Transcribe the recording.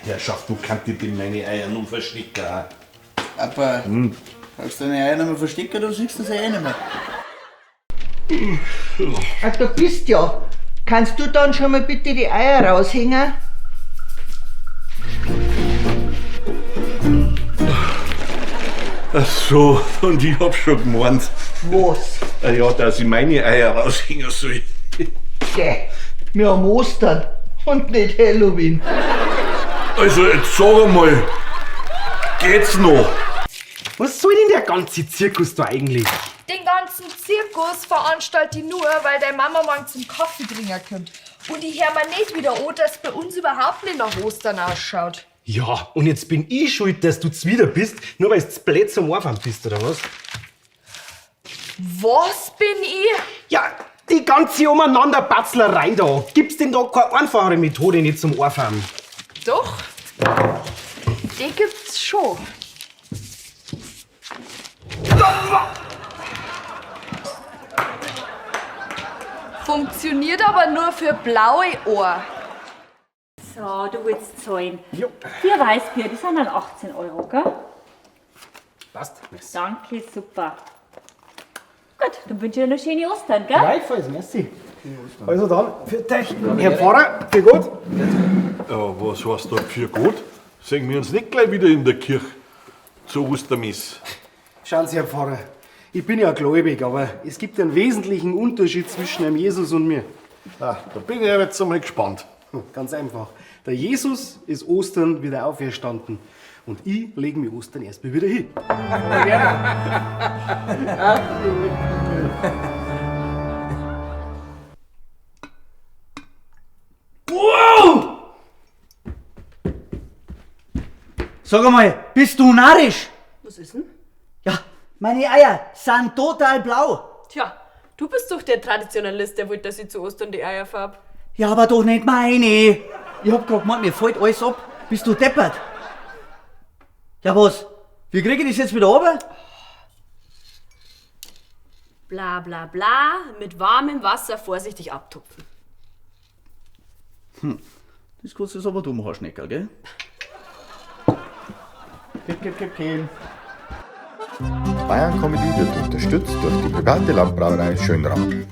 Herrschaft, du kannst dir meine Eier nur verstecken. Aber, kannst du deine Eier nicht mehr verstecken, oder siehst du sie eh nicht mehr? Ach, du bist ja. Kannst du dann schon mal bitte die Eier raushängen? Ach so, und ich hab schon gemeint, Was? ja, dass ich meine Eier raushängen soll. Geh, wir haben Ostern und nicht Halloween. Also, jetzt sag einmal, geht's noch? Was soll denn der ganze Zirkus da eigentlich? Den ganzen Zirkus veranstalte ich nur, weil deine Mama morgen zum Kaffee trinken kommt. Und ich hör mir nicht wieder an, dass bei uns überhaupt nicht nach Ostern ausschaut. Ja, und jetzt bin ich schuld, dass du wieder bist, nur weil du blöd zum Anfang bist, oder was? Was bin ich? Ja, die ganze Umeinanderbatzlerei da. Gibt's denn da keine einfachere Methode nicht zum Anfangen? Doch, die gibt's schon. Funktioniert aber nur für blaue Ohren. So, du willst zahlen. Jo. 4 Weißbier, die sind dann 18 Euro, gell? Passt. Merci. Danke, super. Gut, dann wünsche ich dir noch schöne Ostern, gell? Gleichfalls, merci. Also dann, für dich, Herr Pfarrer, für gut. Ja, was heißt da für gut? Sehen wir uns nicht gleich wieder in der Kirche zur Ostermesse. Schauen Sie, Herr Pfarrer, ich bin ja gläubig, aber es gibt einen wesentlichen Unterschied zwischen einem Jesus und mir. Ah, da bin ich ja jetzt einmal gespannt. Ganz einfach. Der Jesus ist Ostern wieder auferstanden. Und ich lege mir Ostern erstmal wieder hin. Sag einmal, bist du narrisch? Was ist denn? Ja, meine Eier sind total blau. Tja, du bist doch der Traditionalist, der wollte, dass ich zu Ostern die Eier farb. Ja, aber doch nicht meine. Ich hab grad gemeint, mir fällt alles ab. Bist du deppert? Ja, was? Wie krieg ich das jetzt wieder runter? Bla bla bla, mit warmem Wasser vorsichtig abtupfen. Das kannst du jetzt aber dumm, Haarschnecker, gell? Bayern Comedy wird unterstützt durch die private Landbrauerei Schönraum.